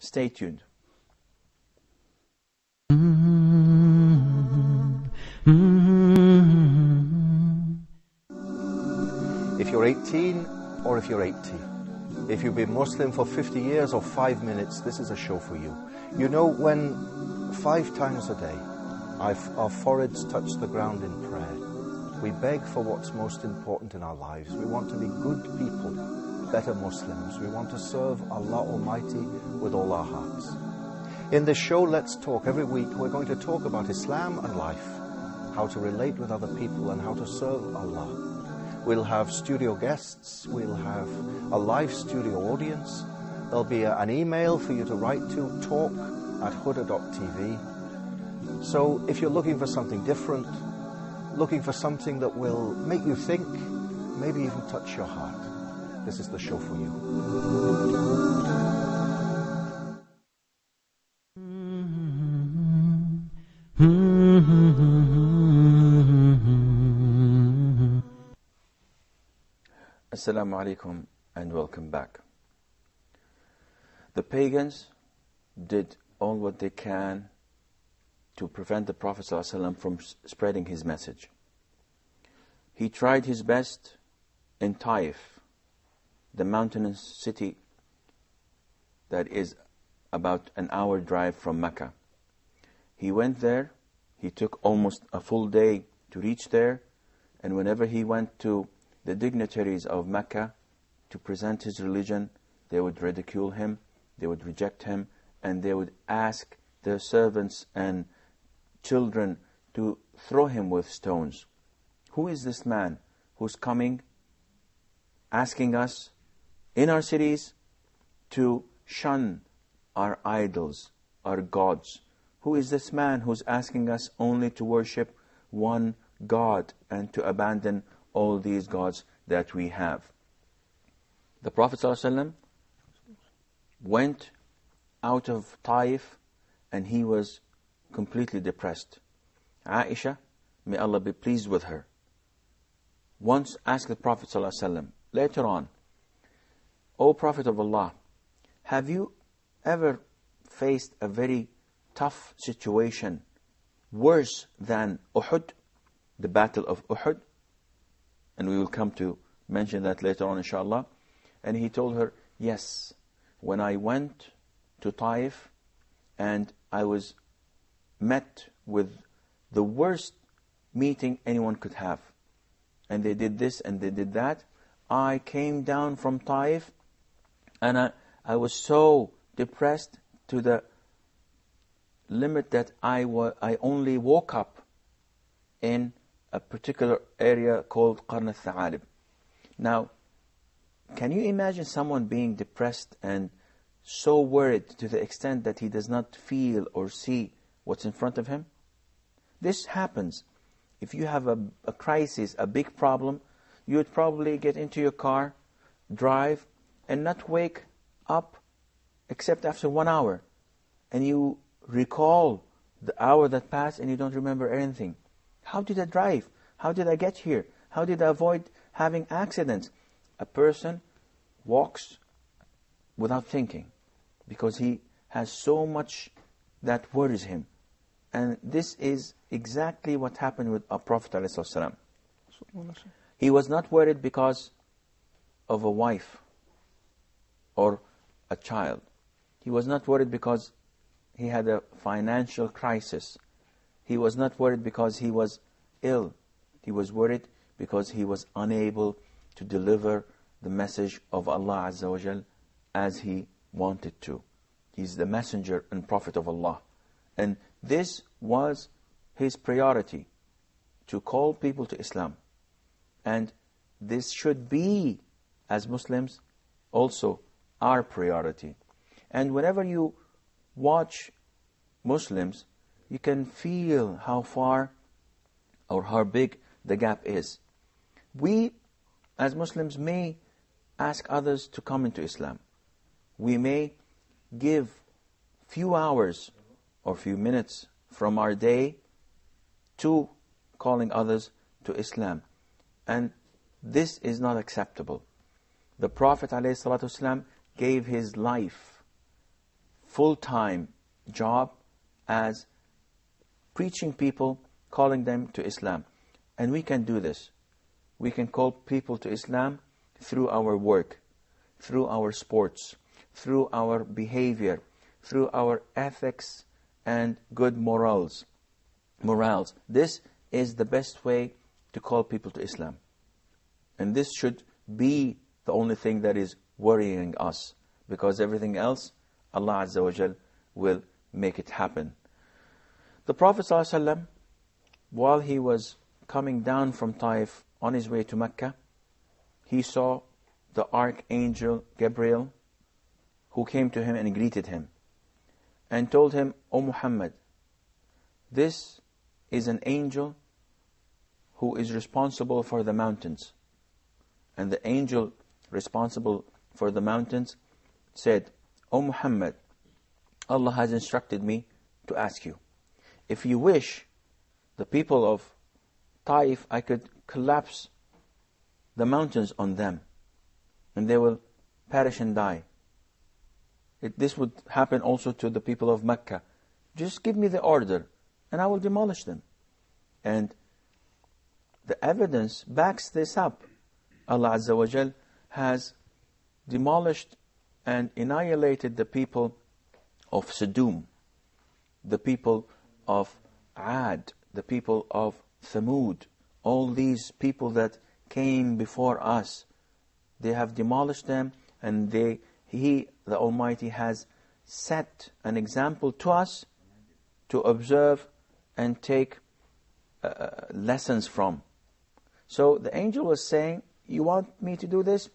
Stay tuned. If you're 18 or if you're 80, if you've been Muslim for 50 years or 5 minutes, this is a show for you. You know, when 5 times a day our foreheads touch the ground in prayer, we beg for what's most important in our lives. We want to be good people, better Muslims. We want to serve Allah Almighty with all our hearts. In this show, Let's Talk, every week we're going to talk about Islam and life, how to relate with other people and how to serve Allah. We'll have studio guests, we'll have a live studio audience, there'll be an email for you to write to, talk@huda.tv. So if you're looking for something different, looking for something that will make you think, maybe even touch your heart, this is the show for you. Assalamu alaikum and welcome back. The pagans did all what they can to prevent the Prophet ﷺ from spreading his message. He tried his best in Taif, the mountainous city that is about an hour drive from Mecca. He went there, he took almost a full day to reach there, and whenever he went to the dignitaries of Mecca to present his religion, they would ridicule him, they would reject him, and they would ask their servants and children to throw him with stones. Who is this man who's coming, asking us in our cities to shun our idols, our gods? Who is this man who's asking us only to worship one God and to abandon all these gods that we have? The Prophet ﷺ went out of Taif and he was completely depressed. Aisha, may Allah be pleased with her, once asked the Prophet ﷺ later on, O Prophet of Allah, have you ever faced a very tough situation worse than Uhud, the battle of Uhud? And we will come to mention that later on, inshallah. And he told her, yes, when I went to Taif and I was met with the worst meeting anyone could have, and they did this and they did that, I came down from Taif and I was so depressed to the limit that I only woke up in a particular area called Qarn al-Tha'alib. Now, can you imagine someone being depressed and so worried to the extent that he does not feel or see what's in front of him? This happens. If you have a crisis, a big problem, you would probably get into your car, drive, and not wake up except after 1 hour. And you recall the hour that passed and you don't remember anything. How did I drive? How did I get here? How did I avoid having accidents? A person walks without thinking because he has so much that worries him. And this is exactly what happened with our Prophet ﷺ. He was not worried because of a wife or a child. He was not worried because he had a financial crisis. He was not worried because he was ill. He was worried because he was unable to deliver the message of Allah Azza wa Jal as he wanted to. He's the messenger and prophet of Allah. And this was his priority, to call people to Islam. And this should be, as Muslims, also our priority. And whenever you watch Muslims, you can feel how far or how big the gap is. We, as Muslims, may ask others to come into Islam. We may give few hours or few minutes from our day to calling others to Islam. And this is not acceptable. The Prophet ﷺ gave his life full-time job as preaching people, calling them to Islam. And we can do this. We can call people to Islam through our work, through our sports, through our behavior, through our ethics and good morals. This is the best way to call people to Islam. And this should be the only thing that is worrying us, because everything else, Allah Azza wa Jal will make it happen. The Prophet ﷺ, while he was coming down from Taif on his way to Mecca, he saw the Archangel Gabriel, who came to him and greeted him and told him, "O Muhammad, this is an angel who is responsible for the mountains." And the angel responsible for the mountains said, "O Muhammad, Allah has instructed me to ask you, if you wish, the people of Taif, I could collapse the mountains on them and they will perish and die. This would happen also to the people of Mecca. Just give me the order and I will demolish them." And the evidence backs this up. Allah Azza wa Jal has demolished and annihilated the people of Sodom, the people of Ad, the people of Thamud, all these people that came before us. They have demolished them, and He, the Almighty, has set an example to us to observe and take lessons from. So the angel was saying, "You want me to do this?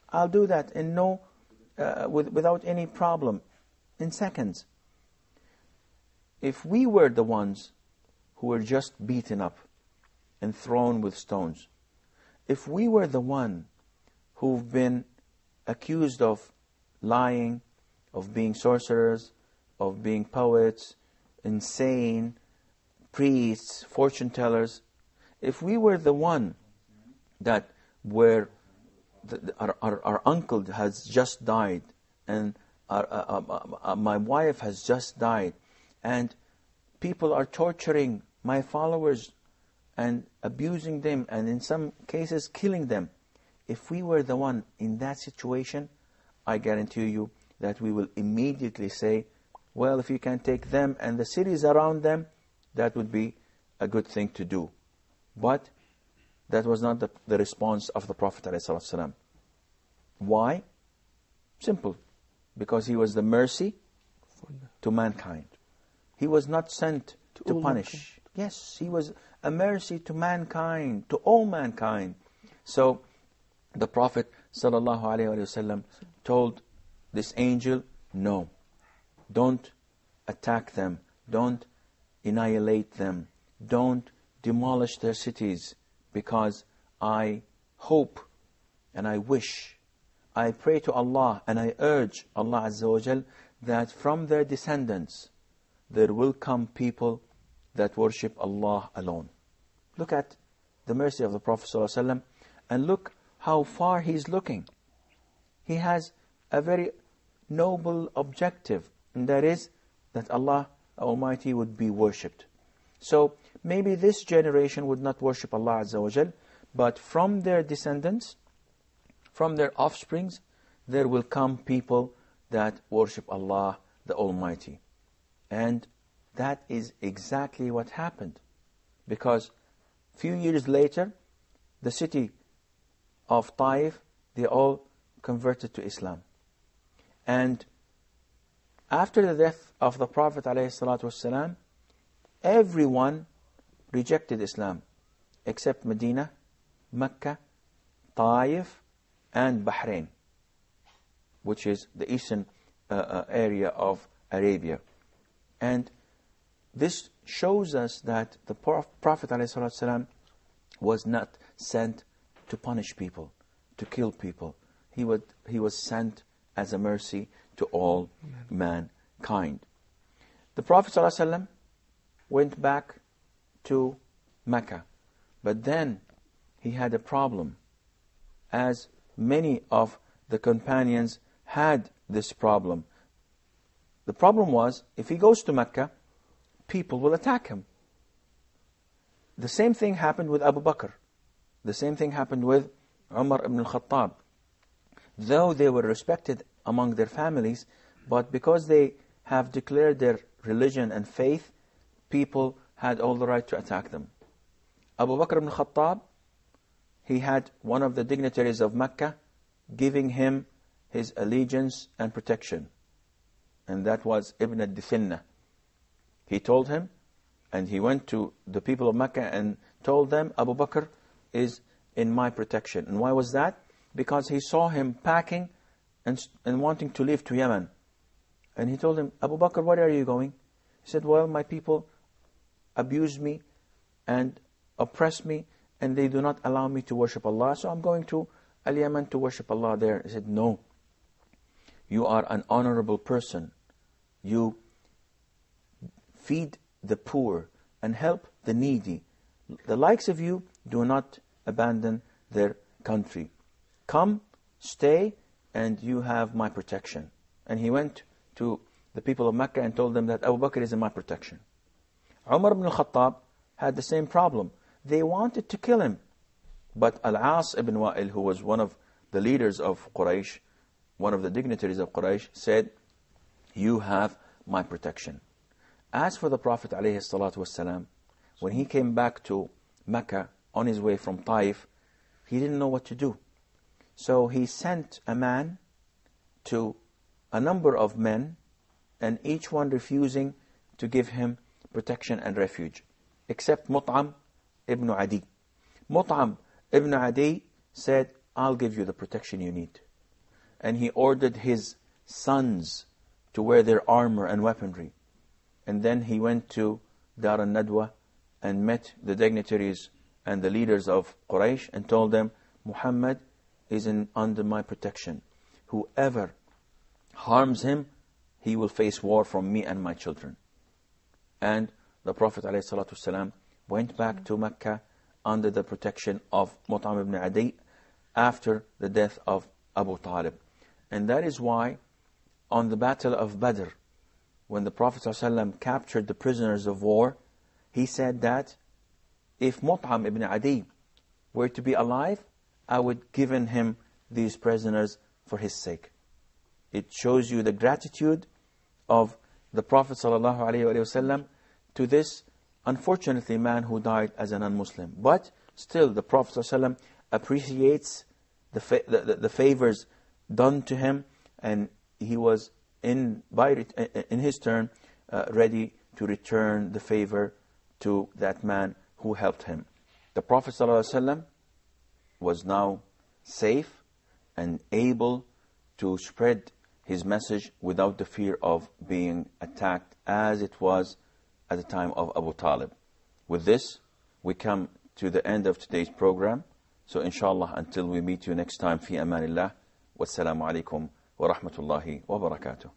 I'll do that in without any problem, in seconds." If we were the ones who were just beaten up and thrown with stones, if we were the one who've been accused of lying, of being sorcerers, of being poets, insane, priests, fortune tellers, if we were the one that were our uncle has just died, and my wife has just died, and people are torturing my followers and abusing them, and in some cases killing them, if we were the one in that situation, I guarantee you that we will immediately say, well, if you can take them and the cities around them, that would be a good thing to do. But that was not the response of the Prophet ﷺ. Why? Simple. Because he was the mercy to mankind. He was not sent to punish. Mankind. Yes, he was a mercy to mankind, to all mankind. So the Prophet ﷺ told this angel, no, don't attack them, don't annihilate them, don't demolish their cities, because I hope and I wish, I pray to Allah and I urge Allah Azza wa Jal that from their descendants there will come people that worship Allah alone. Look at the mercy of the Prophet ﷺ, and look how far he's looking. He has a very noble objective, and that is that Allah Almighty would be worshipped. So maybe this generation would not worship Allah Azza wa Jal, but from their descendants, from their offsprings, there will come people that worship Allah the Almighty. And that is exactly what happened. Because few years later, the city of Taif, they all converted to Islam. And after the death of the Prophet ﷺ, everyone rejected Islam except Medina, Mecca, Taif, and Bahrain, which is the eastern area of Arabia. And this shows us that the Prophet ﷺ was not sent to punish people, to kill people. He was sent as a mercy to all mankind. The Prophet ﷺ went back to Mecca, but then he had a problem, as many of the companions had this problem. The problem was, if he goes to Mecca, people will attack him. The same thing happened with Abu Bakr. The same thing happened with Umar ibn al-Khattab. Though they were respected among their families, but because they have declared their religion and faith, people had all the right to attack them. Abu Bakr ibn al-Khattab, he had one of the dignitaries of Mecca giving him his allegiance and protection. And that was Ibn al-Dithinna. He told him, and he went to the people of Mecca and told them, Abu Bakr is in my protection. And why was that? Because he saw him packing and wanting to leave to Yemen. And he told him, Abu Bakr, where are you going? He said, well, my people abuse me and oppress me, and they do not allow me to worship Allah, so I'm going to Al-Yemen to worship Allah there. He said, no, you are an honorable person. You feed the poor and help the needy. The likes of you do not abandon their country. Come, stay, and you have my protection. And he went to the people of Mecca and told them that Abu Bakr is in my protection. Umar ibn al-Khattab had the same problem. They wanted to kill him. But Al-As ibn Wa'il, who was one of the leaders of Quraysh, one of the dignitaries of Quraysh, said, you have my protection. As for the Prophet ﷺ, when he came back to Mecca on his way from Taif, he didn't know what to do. So he sent a man to a number of men, and each one refusing to give him protection and refuge, except Mut'am ibn Adi. Mut'am ibn Adi said, I'll give you the protection you need. And he ordered his sons to wear their armor and weaponry. And then he went to Dar al-Nadwa and met the dignitaries and the leaders of Quraysh and told them, Muhammad is under my protection. Whoever harms him, he will face war from me and my children. And the Prophet ﷺ went back to Mecca under the protection of Mut'am ibn Adi after the death of Abu Talib. And that is why on the Battle of Badr, when the Prophet ﷺ captured the prisoners of war, he said that if Mut'am ibn Adi were to be alive, I would give him these prisoners for his sake. It shows you the gratitude of the Prophet ﷺ to this, unfortunately, man who died as a non-Muslim. But still, the Prophet ﷺ appreciates the favors done to him, and he was in his turn ready to return the favor to that man who helped him. The Prophet ﷺ was now safe and able to spread his message without the fear of being attacked as it was at the time of Abu Talib. With this, we come to the end of today's program. So inshallah, until we meet you next time, fi amanillah, wassalamu alaikum wa rahmatullahi wa barakatuh.